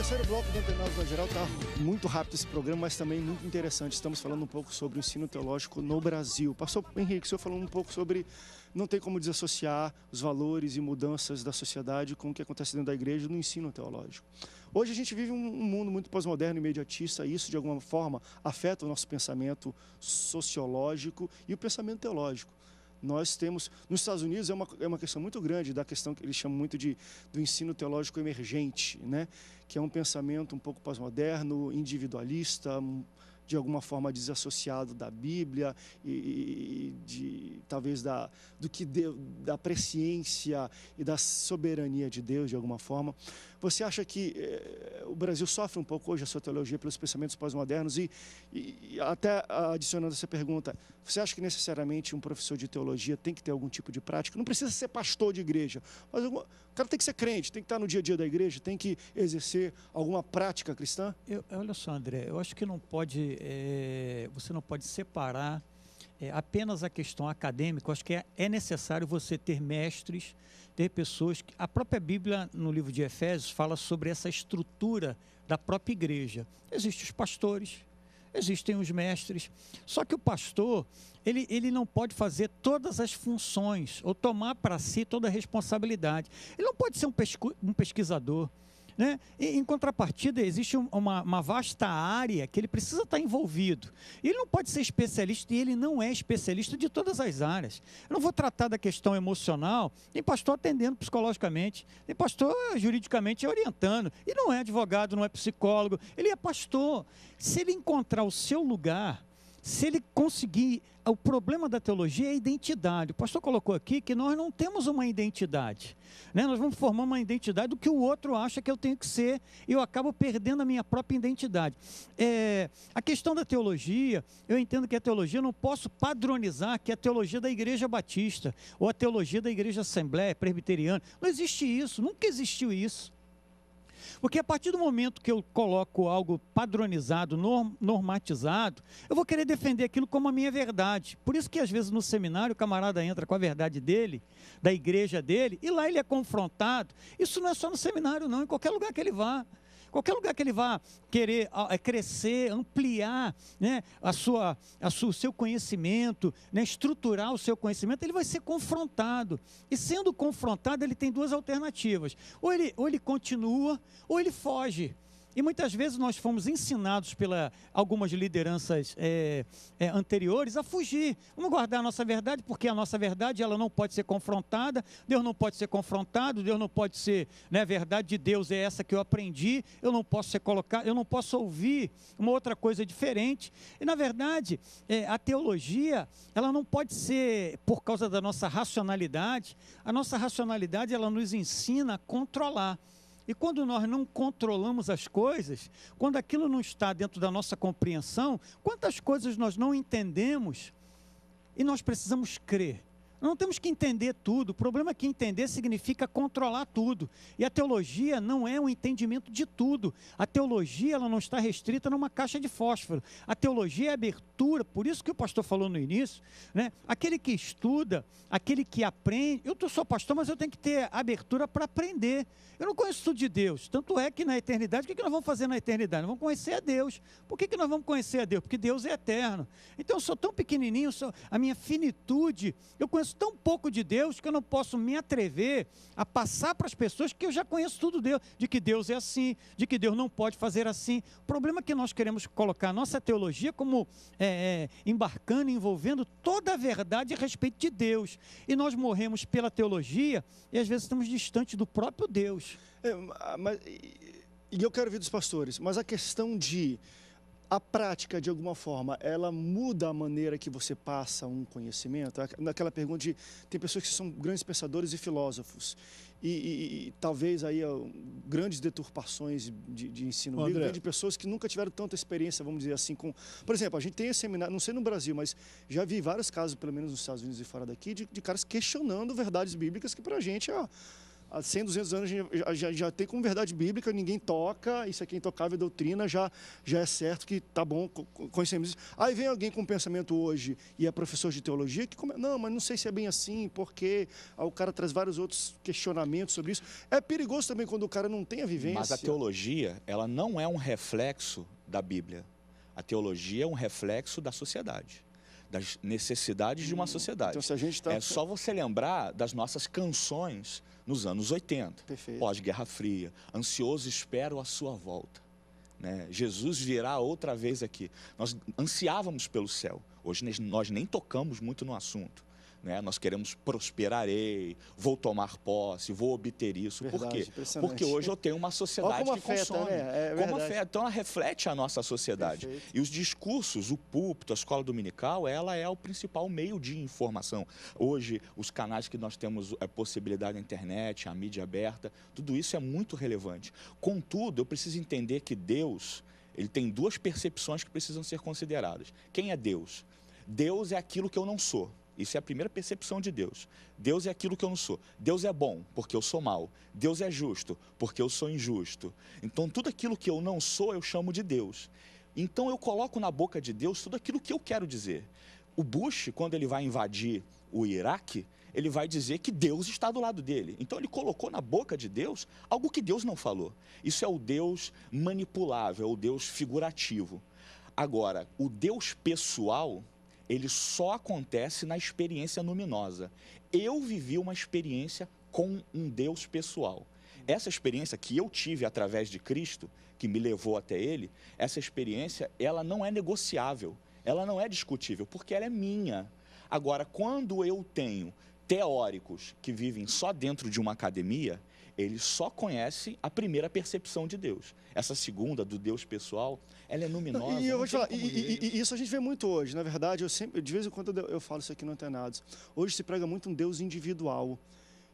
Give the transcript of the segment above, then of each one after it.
terceiro bloco do Antenados na Geral está muito rápido esse programa, mas também muito interessante. Estamos falando um pouco sobre o ensino teológico no Brasil. Pastor Henrique, o senhor falou um pouco sobre não tem como desassociar os valores e mudanças da sociedade com o que acontece dentro da igreja no ensino teológico. Hoje a gente vive um mundo muito pós-moderno e imediatista, e isso de alguma forma afeta o nosso pensamento sociológico e o pensamento teológico. Nós temos, nos Estados Unidos é uma questão muito grande da questão que eles chamam muito do ensino teológico emergente, né? Que é um pensamento um pouco pós-moderno, individualista, de alguma forma desassociado da Bíblia talvez da presciência e da soberania de Deus, de alguma forma. Você acha que o Brasil sofre um pouco hoje a sua teologia pelos pensamentos pós-modernos e até adicionando essa pergunta, você acha que necessariamente um professor de teologia tem que ter algum tipo de prática? Não precisa ser pastor de igreja, mas o cara tem que ser crente, tem que estar no dia a dia da igreja, tem que exercer alguma prática cristã? Olha só, André, eu acho que não pode, você não pode separar apenas a questão acadêmica. Eu acho que é necessário você ter mestres, ter pessoas que... A própria Bíblia, no livro de Efésios, fala sobre essa estrutura da própria igreja. Existem os pastores, existem os mestres, só que o pastor, ele não pode fazer todas as funções, ou tomar para si toda a responsabilidade. Ele não pode ser um pesquisador, né? Em contrapartida, existe uma vasta área que ele precisa estar envolvido. Ele não pode ser especialista, e ele não é especialista de todas as áreas. Eu não vou tratar da questão emocional, nem pastor atendendo psicologicamente, nem pastor juridicamente orientando. E não é advogado, não é psicólogo, ele é pastor. Se ele encontrar o seu lugar, se ele conseguir... O problema da teologia é a identidade. O pastor colocou aqui que nós não temos uma identidade, né? Nós vamos formar uma identidade do que o outro acha que eu tenho que ser, e eu acabo perdendo a minha própria identidade. A questão da teologia, eu entendo que a teologia, eu não posso padronizar que é a teologia da Igreja Batista, ou a teologia da Igreja Assembleia Presbiteriana. Não existe isso, nunca existiu isso. Porque a partir do momento que eu coloco algo padronizado, normatizado, eu vou querer defender aquilo como a minha verdade. Por isso que às vezes no seminário o camarada entra com a verdade dele, da igreja dele, e lá ele é confrontado. Isso não é só no seminário não, em qualquer lugar que ele vá. Qualquer lugar que ele vá querer crescer, ampliar, né, o seu conhecimento, né, estruturar o seu conhecimento, ele vai ser confrontado. E sendo confrontado, ele tem duas alternativas. Ou ele continua, ou ele foge. E muitas vezes nós fomos ensinados por algumas lideranças anteriores a fugir. Vamos guardar a nossa verdade, porque a nossa verdade ela não pode ser confrontada, Deus não pode ser confrontado, Deus não pode ser, né, a verdade de Deus é essa que eu aprendi, eu não posso ser colocado, eu não posso ouvir uma outra coisa diferente. E na verdade, a teologia, ela não pode ser por causa da nossa racionalidade. A nossa racionalidade, ela nos ensina a controlar. E quando nós não controlamos as coisas, quando aquilo não está dentro da nossa compreensão, quantas coisas nós não entendemos e nós precisamos crer. Não temos que entender tudo, o problema é que entender significa controlar tudo. E a teologia não é um entendimento de tudo. A teologia ela não está restrita numa caixa de fósforo. A teologia é abertura, por isso que o pastor falou no início, né? Aquele que estuda, aquele que aprende. Eu sou pastor, mas eu tenho que ter abertura para aprender. Eu não conheço tudo de Deus, tanto é que na eternidade, o que nós vamos fazer na eternidade? Nós vamos conhecer a Deus. Por que nós vamos conhecer a Deus? Porque Deus é eterno. Então eu sou tão pequenininho, a minha finitude, eu conheço tão pouco de Deus que eu não posso me atrever a passar para as pessoas que eu já conheço tudo Deus, de que Deus é assim, de que Deus não pode fazer assim. O problema é que nós queremos colocar a nossa teologia como embarcando, envolvendo toda a verdade a respeito de Deus. E nós morremos pela teologia e às vezes estamos distantes do próprio Deus. E eu quero ouvir dos pastores, mas a questão a prática, de alguma forma, ela muda a maneira que você passa um conhecimento? Naquela pergunta tem pessoas que são grandes pensadores e filósofos, e talvez aí grandes deturpações de ensino bíblico, de pessoas que nunca tiveram tanta experiência, vamos dizer assim, por exemplo, a gente tem esse seminário, não sei no Brasil, mas já vi vários casos, pelo menos nos Estados Unidos e fora daqui, de caras questionando verdades bíblicas que pra gente, há 100, 200 anos já tem como verdade bíblica, ninguém toca, isso aqui é intocável doutrina, já é certo que tá bom, conhecemos isso. Aí vem alguém com pensamento hoje e é professor de teologia, que não, mas não sei se é bem assim, porque o cara traz vários outros questionamentos sobre isso. É perigoso também quando o cara não tem a vivência. Mas a teologia, ela não é um reflexo da Bíblia. A teologia é um reflexo da sociedade, das necessidades de uma sociedade. Então, se a gente tá... É só você lembrar das nossas canções nos anos 80, pós-Guerra Fria. Ansioso espero a sua volta. Né? Jesus virá outra vez aqui. Nós ansiávamos pelo céu. Hoje nós nem tocamos muito no assunto. Né? Nós queremos prosperarei, vou tomar posse, vou obter isso. Verdade, por quê? Porque hoje eu tenho uma sociedade que consome. Né? Como afeta. Então ela reflete a nossa sociedade. Perfeito. E os discursos, o púlpito, a escola dominical, ela é o principal meio de informação. Hoje, os canais que nós temos a possibilidade da internet, a mídia aberta, tudo isso é muito relevante. Contudo, eu preciso entender que Deus, ele tem duas percepções que precisam ser consideradas. Quem é Deus? Deus é aquilo que eu não sou. Isso é a primeira percepção de Deus. Deus é aquilo que eu não sou. Deus é bom, porque eu sou mau. Deus é justo, porque eu sou injusto. Então, tudo aquilo que eu não sou, eu chamo de Deus. Então, eu coloco na boca de Deus tudo aquilo que eu quero dizer. O Bush, quando ele vai invadir o Iraque, ele vai dizer que Deus está do lado dele. Então, ele colocou na boca de Deus algo que Deus não falou. Isso é o Deus manipulável, é o Deus figurativo. Agora, o Deus pessoal, ele só acontece na experiência luminosa. Eu vivi uma experiência com um Deus pessoal. Essa experiência que eu tive através de Cristo, que me levou até Ele, essa experiência, ela não é negociável, ela não é discutível, porque ela é minha. Agora, quando eu tenho teóricos que vivem só dentro de uma academia, eles só conhecem a primeira percepção de Deus. Essa segunda, do Deus pessoal, ela é luminosa. E eu vou te falar, e isso a gente vê muito hoje. Na verdade, de vez em quando eu falo isso aqui no Antenados. Hoje se prega muito um Deus individual.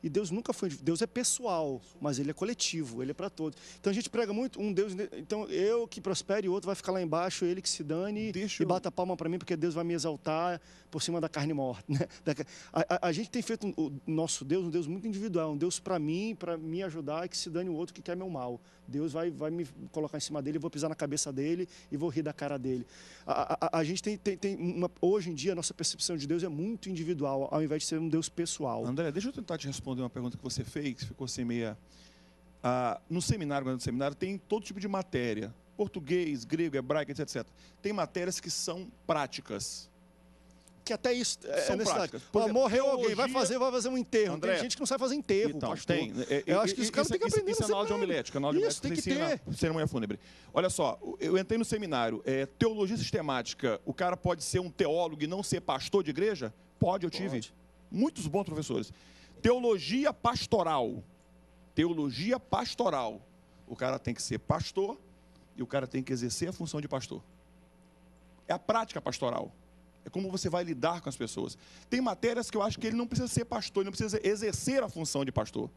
E Deus nunca foi... Deus é pessoal, mas ele é coletivo, ele é para todos. Então a gente prega muito um Deus... Então eu que prospere, o outro vai ficar lá embaixo, ele que se dane e bata a palma para mim, porque Deus vai me exaltar por cima da carne morta. Né? A gente tem feito o nosso Deus um Deus muito individual, um Deus para mim ajudar, e que se dane o outro que quer meu mal. Deus vai me colocar em cima dele, eu vou pisar na cabeça dele e vou rir da cara dele. A gente hoje em dia, a nossa percepção de Deus é muito individual, ao invés de ser um Deus pessoal. André, deixa eu tentar te responder uma pergunta que você fez, que ficou assim meia... no seminário tem todo tipo de matéria, português, grego, hebraico, etc. Tem matérias que são práticas. Que até isso é necessário. Morreu alguém, vai fazer um enterro. André, tem gente que não sabe fazer enterro, então, pastor. Eu acho que os caras têm que aprender. Isso é na aula de homilética. Na aula de homilética tem que ter. Cerimônia fúnebre. Olha só, eu entrei no seminário. Teologia sistemática, o cara pode ser um teólogo e não ser pastor de igreja? Pode, eu tive. Muitos bons professores. Teologia pastoral. Teologia pastoral. O cara tem que ser pastor e o cara tem que exercer a função de pastor. É a prática pastoral. É como você vai lidar com as pessoas. Tem matérias que eu acho que ele não precisa ser pastor, ele não precisa exercer a função de pastor.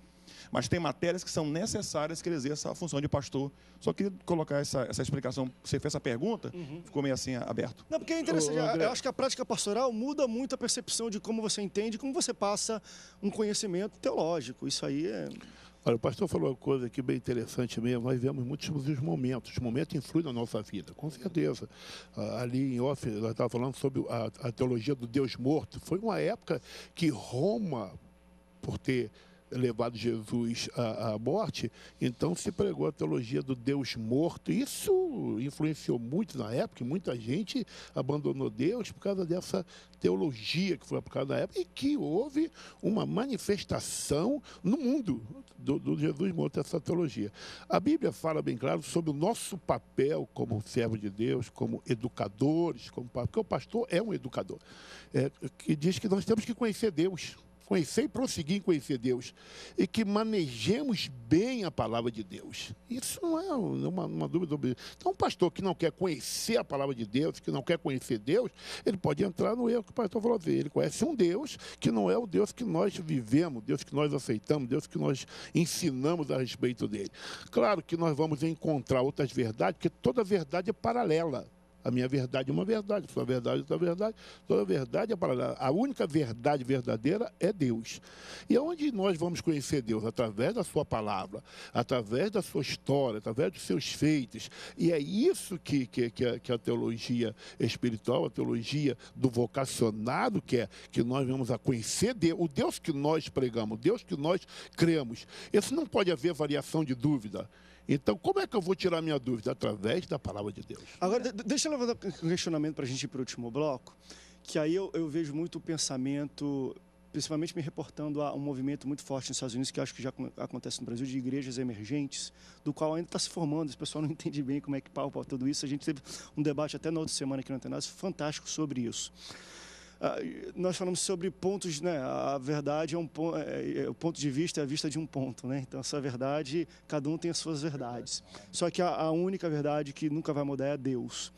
Mas tem matérias que são necessárias que ele exerça a função de pastor. Só queria colocar essa explicação. Você fez essa pergunta, ficou meio assim aberto. Não, porque é interessante. Eu acho que a prática pastoral muda muito a percepção de como você entende, como você passa um conhecimento teológico. Isso aí é... Olha, o pastor falou uma coisa aqui bem interessante mesmo. Nós vemos muitos momentos. Os momentos influem na nossa vida, com certeza. Ali em off, nós estávamos falando sobre a teologia do Deus morto. Foi uma época que Roma, por ter levado Jesus à morte, então se pregou a teologia do Deus morto. Isso influenciou muito na época, e muita gente abandonou Deus por causa dessa teologia que foi aplicada na época, e que houve uma manifestação no mundo do Jesus morto, essa teologia. A Bíblia fala bem claro sobre o nosso papel como servo de Deus, como educadores, porque o pastor é um educador, que diz que nós temos que conhecer Deus, conhecer e prosseguir em conhecer Deus, e que manejemos bem a palavra de Deus. Isso não é uma dúvida. Então, um pastor que não quer conhecer a palavra de Deus, que não quer conhecer Deus, ele pode entrar no erro que o pastor falou assim. Ele conhece um Deus que não é o Deus que nós vivemos, Deus que nós aceitamos, Deus que nós ensinamos a respeito dele. Claro que nós vamos encontrar outras verdades, porque toda verdade é paralela. A minha verdade é uma verdade, sua verdade é outra verdade. Toda verdade é para a única verdade verdadeira é Deus. E aonde nós vamos conhecer Deus? Através da sua palavra, através da sua história, através dos seus feitos. E é isso que a teologia espiritual, a teologia do vocacionado quer, que nós vamos a conhecer Deus, o Deus que nós pregamos, o Deus que nós cremos. Isso não pode haver variação de dúvida. Então, como é que eu vou tirar minha dúvida? Através da palavra de Deus. Agora, deixa eu levantar um questionamento para a gente ir para o último bloco, que aí eu vejo muito o pensamento, principalmente me reportando a um movimento muito forte nos Estados Unidos, que eu acho que já acontece no Brasil, de igrejas emergentes, do qual ainda está se formando, esse pessoal não entende bem como é que palpa tudo isso. A gente teve um debate até na outra semana aqui no Antenados, fantástico sobre isso. Nós falamos sobre pontos, né? A verdade é o ponto de vista é a vista de um ponto, né? Então, essa verdade, cada um tem as suas verdades. Só que a única verdade que nunca vai mudar é Deus.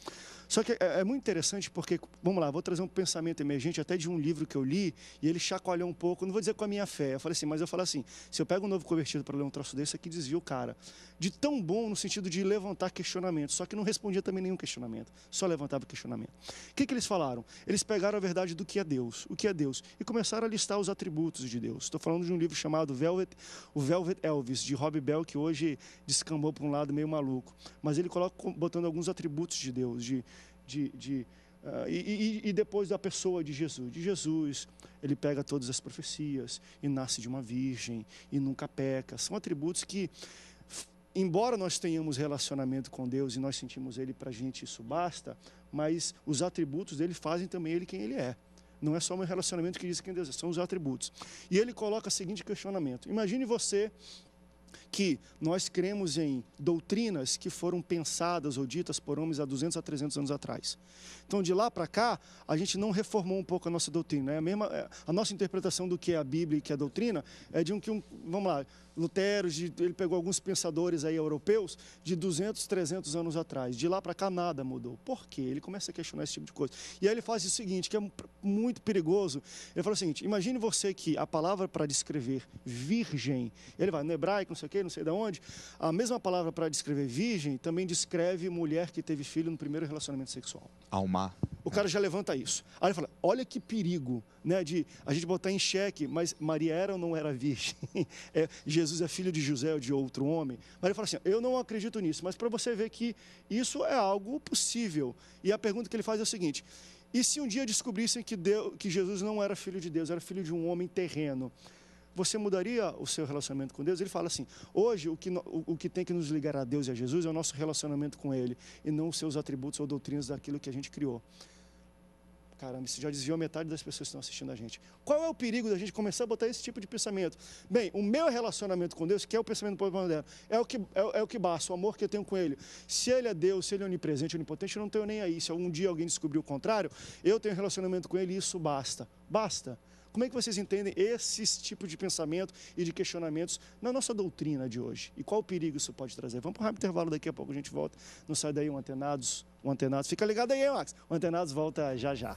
Só que é muito interessante porque, vamos lá, vou trazer um pensamento emergente até de um livro que eu li e ele chacoalhou um pouco, não vou dizer com a minha fé, eu falei assim, mas eu falo assim, se eu pego um novo convertido para ler um troço desse, aqui desvia o cara. De tão bom no sentido de levantar questionamento, só que não respondia também nenhum questionamento, só levantava questionamento. O que eles falaram? Eles pegaram a verdade do que é Deus, e começaram a listar os atributos de Deus. Estou falando de um livro chamado o Velvet Elvis, de Rob Bell, que hoje descambou para um lado meio maluco, mas ele coloca botando alguns atributos de Deus, e depois da pessoa de Jesus. De Jesus, ele pega todas as profecias e nasce de uma virgem e nunca peca. São atributos que, embora nós tenhamos relacionamento com Deus e nós sentimos Ele para a gente, isso basta, mas os atributos dele fazem também Ele quem Ele é. Não é só um relacionamento que diz quem Deus é, são os atributos. E ele coloca o seguinte questionamento. Imagine você que nós cremos em doutrinas que foram pensadas ou ditas por homens há 200 a 300 anos atrás. Então, de lá para cá, a gente não reformou um pouco a nossa doutrina. A nossa interpretação do que é a Bíblia e que é a doutrina é de vamos lá, Lutero, ele pegou alguns pensadores aí europeus de 200, 300 anos atrás. De lá para cá, nada mudou. Por quê? Ele começa a questionar esse tipo de coisa. E aí ele faz o seguinte, que é muito perigoso. Ele fala o seguinte, imagine você que a palavra para descrever virgem, ele vai no hebraico, não sei o quê, não sei de onde, a mesma palavra para descrever virgem também descreve mulher que teve filho no primeiro relacionamento sexual. Almar. O cara já levanta isso. Aí ele fala, olha que perigo, né, de a gente botar em xeque, mas Maria era ou não era virgem? Jesus é filho de José ou de outro homem? Mas ele fala assim, eu não acredito nisso, mas para você ver que isso é algo possível. E a pergunta que ele faz é o seguinte, e se um dia descobrissem que Jesus não era filho de Deus, era filho de um homem terreno, você mudaria o seu relacionamento com Deus? Ele fala assim, hoje o que tem que nos ligar a Deus e a Jesus é o nosso relacionamento com Ele, e não os seus atributos ou doutrinas daquilo que a gente criou. Caramba, isso já desviou metade das pessoas que estão assistindo a gente. Qual é o perigo da gente começar a botar esse tipo de pensamento? Bem, o meu relacionamento com Deus, que é o pensamento do povo moderno, é o que basta, o amor que eu tenho com Ele. Se Ele é Deus, se Ele é onipresente, onipotente, eu não tenho nem aí. Se algum dia alguém descobrir o contrário, eu tenho relacionamento com Ele e isso basta. Basta. Como é que vocês entendem esse tipo de pensamento e de questionamentos na nossa doutrina de hoje? E qual o perigo isso pode trazer? Vamos para um rápido intervalo, daqui a pouco a gente volta. Não sai daí, o Antenados. Fica ligado aí, Max. O Antenados volta já já.